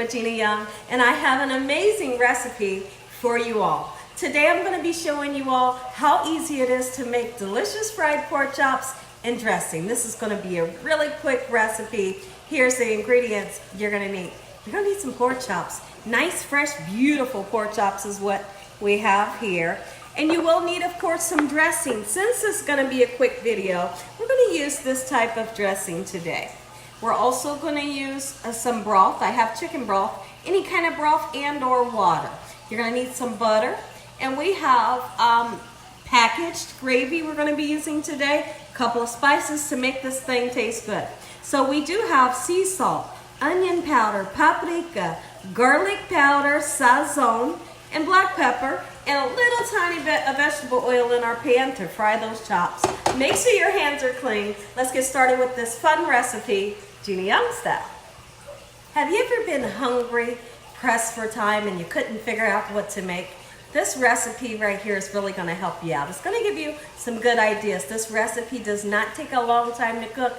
with Gina Young, and I have an amazing recipe for you all. Today I'm going to be showing you all how easy it is to make delicious fried pork chops and dressing. This is going to be a really quick recipe. Here's the ingredients you're going to need. You're going to need some pork chops. Nice, fresh, beautiful pork chops is what we have here. And you will need, of course, some dressing. Since this is going to be a quick video, we're going to use this type of dressing today. We're also going to use some broth. I have chicken broth, any kind of broth and or water. You're going to need some butter. And we have packaged gravy we're going to be using today. A couple of spices to make this thing taste good. So we do have sea salt, onion powder, paprika, garlic powder, sazon, and black pepper, and a little tiny bit of vegetable oil in our pan to fry those chops. Make sure your hands are clean. Let's get started with this fun recipe, Gina Young style. Have you ever been hungry, pressed for time, and you couldn't figure out what to make? This recipe right here is really going to help you out. It's going to give you some good ideas. This recipe does not take a long time to cook.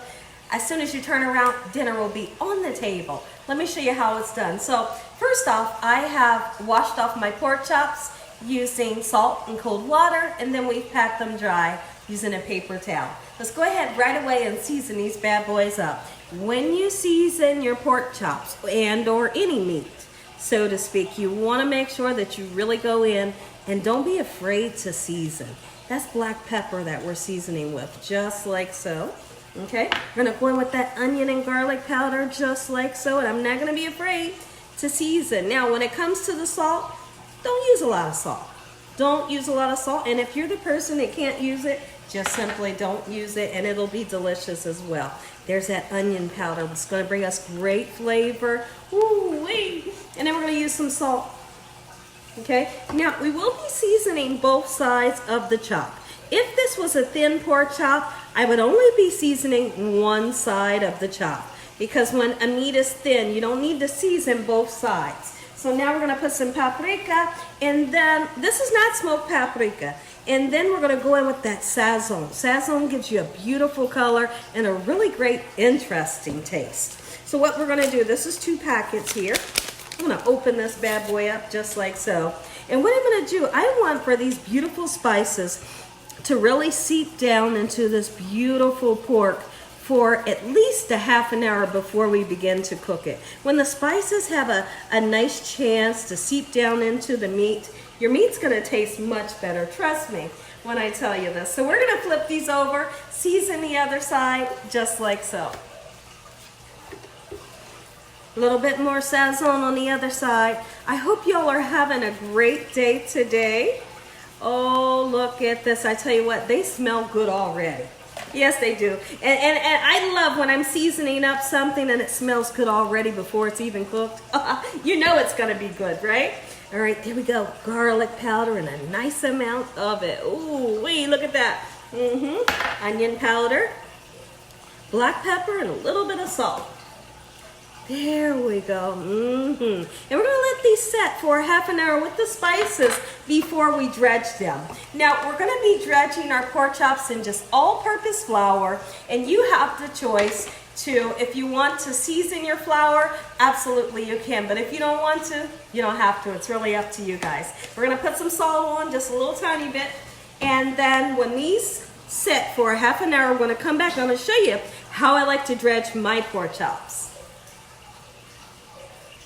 As soon as you turn around, dinner will be on the table. Let me show you how it's done. So first off, I have washed off my pork chops using salt and cold water, and then we've packed them dry using a paper towel. Let's go ahead right away and season these bad boys up. When you season your pork chops and or any meat, so to speak, you want to make sure that you really go in and don't be afraid to season. That's black pepper that we're seasoning with, just like so. Okay, we're gonna go in with that onion and garlic powder just like so, and I'm not gonna be afraid to season. Now, when it comes to the salt, don't use a lot of salt. Don't use a lot of salt, and if you're the person that can't use it, just simply don't use it, and it'll be delicious as well. There's that onion powder. It's gonna bring us great flavor. Ooh-wee. And then we're gonna use some salt. Okay, now we will be seasoning both sides of the chop. If this was a thin pork chop, I would only be seasoning one side of the chop, because when a meat is thin, you don't need to season both sides. So now we're gonna put some paprika, and then, this is not smoked paprika, and then we're gonna go in with that sazon. Sazon gives you a beautiful color and a really great, interesting taste. So what we're gonna do, this is 2 packets here. I'm gonna open this bad boy up just like so. And what I'm gonna do, I want for these beautiful spices to really seep down into this beautiful pork for at least a half an hour before we begin to cook it. When the spices have a nice chance to seep down into the meat, your meat's gonna taste much better. Trust me when I tell you this. So we're gonna flip these over, season the other side just like so. A little bit more sazon on the other side. I hope y'all are having a great day today. Oh, look at this. I tell you what, they smell good already. Yes, they do. And I love when I'm seasoning up something and it smells good already before it's even cooked. You know it's going to be good, right? All right, there we go. Garlic powder and a nice amount of it. Ooh, wee, look at that. Onion powder, black pepper, and a little bit of salt. There we go. And we're going to let these set for a half an hour with the spices before we dredge them. Now, we're going to be dredging our pork chops in just all-purpose flour, and you have the choice to, if you want to season your flour, absolutely you can. But if you don't want to, you don't have to. It's really up to you guys. We're going to put some salt on, just a little tiny bit, and then when these set for a half an hour, we're going to come back. I'm going to show you how I like to dredge my pork chops.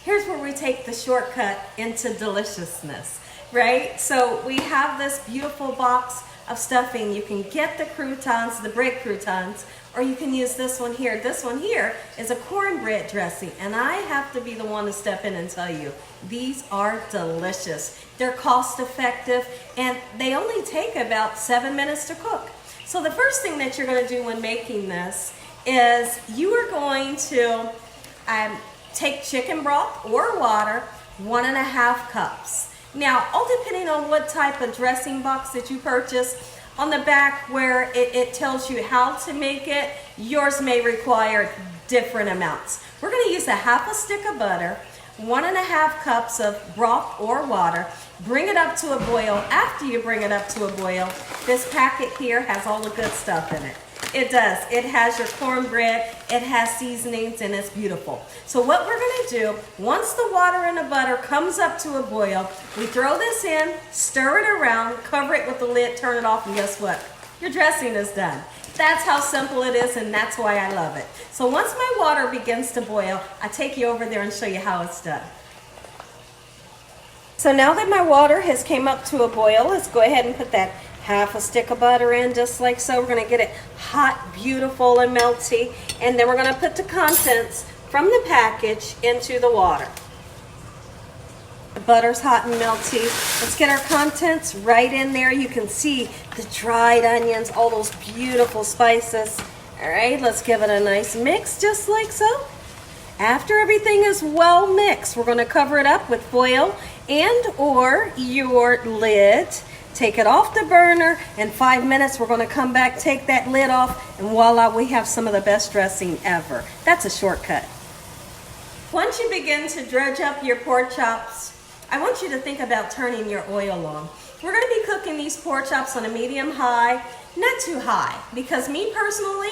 Here's where we take the shortcut into deliciousness, right? So we have this beautiful box of stuffing. You can get the croutons, the bread croutons, or you can use this one here. This one here is a cornbread dressing, and I have to be the one to step in and tell you, these are delicious. They're cost effective, and they only take about 7 minutes to cook. So the first thing that you're gonna do when making this is you are going to take chicken broth or water, 1.5 cups. Now, all depending on what type of dressing box that you purchase, on the back where it tells you how to make it, yours may require different amounts. We're gonna use a 1/2 stick of butter, 1.5 cups of broth or water, bring it up to a boil. After you bring it up to a boil, this packet here has all the good stuff in it. It does. It has your cornbread, it has seasonings, and it's beautiful. So what we're gonna do, once the water and the butter comes up to a boil, we throw this in, stir it around, cover it with the lid, turn it off, and guess what? Your dressing is done. That's how simple it is, and that's why I love it. So once my water begins to boil, I take you over there and show you how it's done. So now that my water has came up to a boil, let's go ahead and put that half a stick of butter in, just like so. We're gonna get it hot, beautiful, and melty. And then we're gonna put the contents from the package into the water. The butter's hot and melty. Let's get our contents right in there. You can see the dried onions, all those beautiful spices. All right, let's give it a nice mix, just like so. After everything is well mixed, we're gonna cover it up with foil and or your lid. Take it off the burner. In 5 minutes, we're gonna come back, take that lid off, and voila, we have some of the best dressing ever. That's a shortcut. Once you begin to dredge up your pork chops, I want you to think about turning your oil on. We're gonna be cooking these pork chops on a medium high, not too high, because me personally,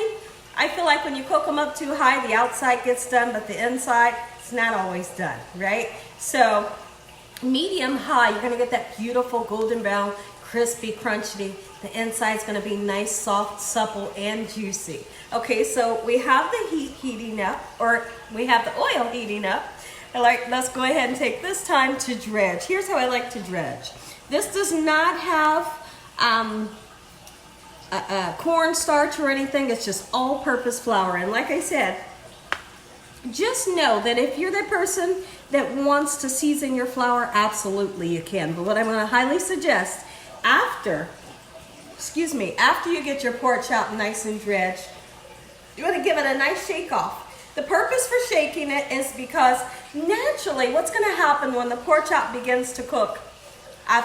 I feel like when you cook them up too high, the outside gets done, but the inside, it's not always done, right? So, medium high, you're gonna get that beautiful golden brown, crispy, crunchy. The inside's gonna be nice, soft, supple, and juicy. Okay, so we have the heat heating up, or we have the oil heating up. Let's go ahead and take this time to dredge. Here's how I like to dredge. This does not have cornstarch or anything. It's just all-purpose flour. And like I said, just know that if you're the person that wants to season your flour, absolutely you can. But what I'm going to highly suggest, after you get your pork chop nice and dredged, you want to give it a nice shake off. The purpose for shaking it is because naturally what's going to happen when the pork chop begins to cook,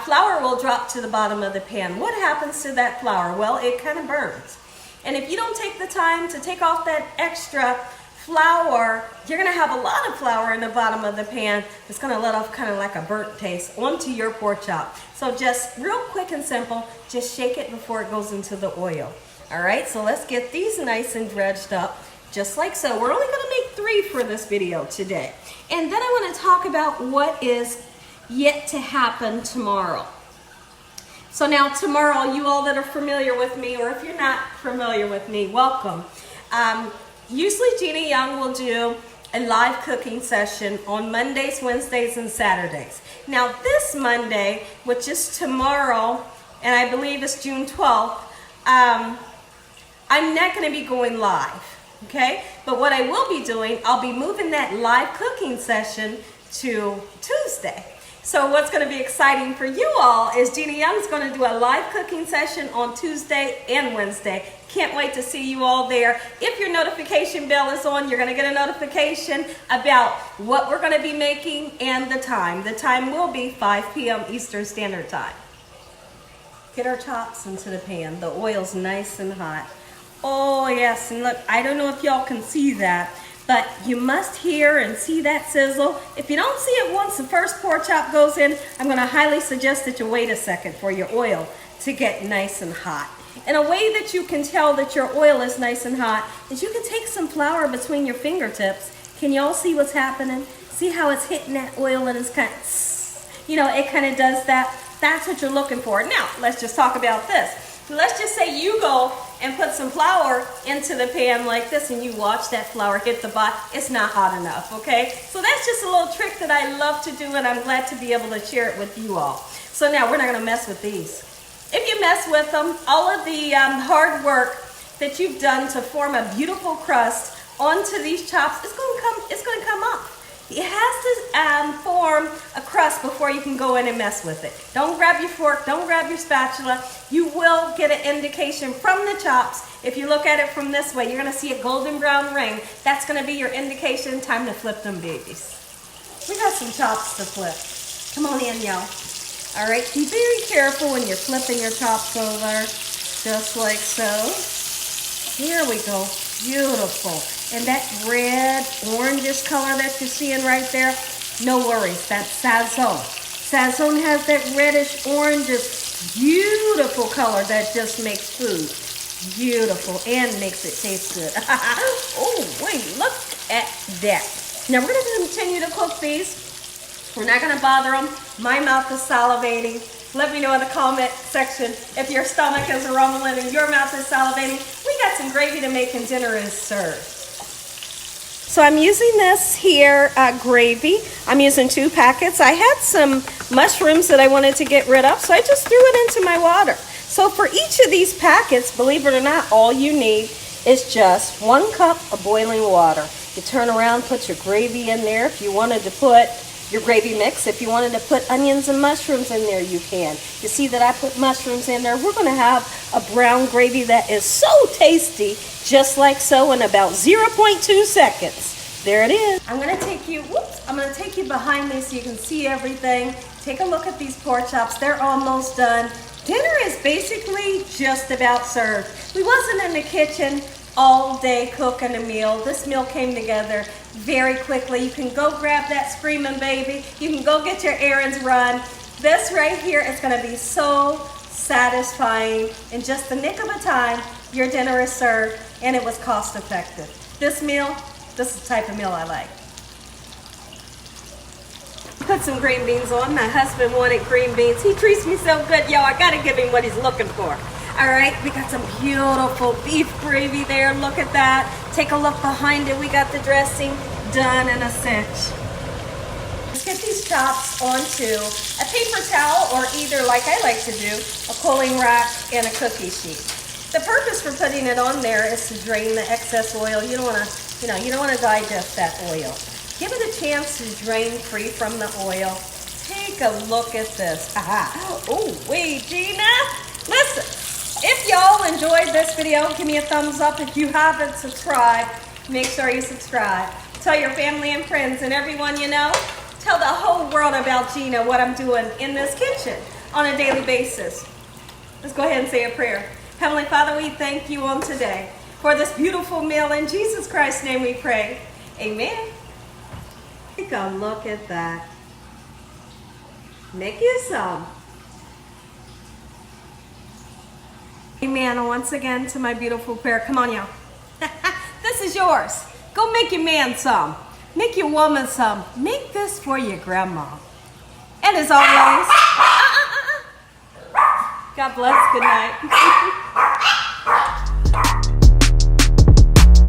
flour will drop to the bottom of the pan. What happens to that flour? Well, it kind of burns. And if you don't take the time to take off that extra flour, you're going to have a lot of flour in the bottom of the pan. It's going to let off kind of like a burnt taste onto your pork chop. So just real quick and simple, just shake it before it goes into the oil. All right, so let's get these nice and dredged up, just like so. We're only going to make 3 for this video today. And then I want to talk about what is yet to happen tomorrow. So now tomorrow, you all that are familiar with me, or if you're not familiar with me, welcome. Usually Gina Young will do a live cooking session on Mondays, Wednesdays, and Saturdays. Now this Monday, which is tomorrow, and I believe it's June 12th, I'm not going to be going live, okay? But what I will be doing, I'll be moving that live cooking session to Tuesday. So what's going to be exciting for you all is Gina Young's going to do a live cooking session on Tuesday and Wednesday. Can't wait to see you all there. If your notification bell is on, you're going to get a notification about what we're going to be making and the time. The time will be 5 p.m. Eastern Standard Time. Get our chops into the pan. The oil's nice and hot. Oh yes, and look, I don't know if y'all can see that, but you must hear and see that sizzle. If you don't see it once the first pork chop goes in, I'm going to highly suggest that you wait a second for your oil to get nice and hot. And a way that you can tell that your oil is nice and hot is you can take some flour between your fingertips. Can y'all see what's happening? See how it's hitting that oil and it's kind of, you know, it kind of does that. That's what you're looking for. Now, let's just talk about this. Let's just say you go and put some flour into the pan like this and you watch that flour hit the bottom. It's not hot enough, okay? So that's just a little trick that I love to do, and I'm glad to be able to share it with you all. So now we're not gonna mess with these. If you mess with them, all of the hard work that you've done to form a beautiful crust onto these chops, it's gonna come up. It has to form a crust before you can go in and mess with it. Don't grab your fork, don't grab your spatula. You will get an indication from the chops. If you look at it from this way, you're gonna see a golden brown ring. That's gonna be your indication, time to flip them babies. We got some chops to flip. Come on in, y'all. All right, be very careful when you're flipping your chops over, just like so. Here we go, beautiful. And that red, orangish color that you're seeing right there, no worries, that's sazon. Sazon has that reddish, orangish, beautiful color that just makes food beautiful and makes it taste good. Oh, wait, look at that. Now we're gonna continue to cook these. We're not gonna bother them. My mouth is salivating. Let me know in the comment section if your stomach is rumbling and your mouth is salivating. We got some gravy to make and dinner is served. So I'm using this here gravy. I'm using 2 packets. I had some mushrooms that I wanted to get rid of, so I just threw it into my water. So for each of these packets, believe it or not, all you need is just 1 cup of boiling water. You turn around, put your gravy in there. If you wanted to put your gravy mix, if you wanted to put onions and mushrooms in there, you can. You see that I put mushrooms in there. We're gonna have a brown gravy that is so tasty, just like so, in about 0.2 seconds. There it is. I'm gonna take you behind me so you can see everything. Take a look at these pork chops. They're almost done. Dinner is basically just about served. We wasn't in the kitchen all day cooking a meal. This meal came together very quickly. You can go grab that screaming baby. You can go get your errands run. This right here is gonna be so satisfying. In just the nick of a time, your dinner is served and it was cost effective. This is the type of meal I like. Put some green beans on. My husband wanted green beans. He treats me so good, y'all. I gotta give him what he's looking for. All right, we got some beautiful beef gravy there. Look at that. Take a look behind it. We got the dressing done in a cinch. Let's get these chops onto a paper towel, or either, like I like to do, a cooling rack and a cookie sheet. The purpose for putting it on there is to drain the excess oil. You don't want to digest that oil. Give it a chance to drain free from the oil. Take a look at this. Oh, wait, Gina. Listen, if y'all enjoyed this video, give me a thumbs up. If you haven't subscribed, make sure you subscribe. Tell your family and friends and everyone you know. Tell the whole world about Gina, what I'm doing in this kitchen on a daily basis. Let's go ahead and say a prayer. Heavenly Father, we thank you on today for this beautiful meal. In Jesus Christ's name we pray. Amen. Take a look at that. Make you some. Amen. Once again to my beautiful prayer. Come on, y'all. This is yours. Go make your man some. Make your woman some. Make this for your grandma. And as always, God bless. Good night.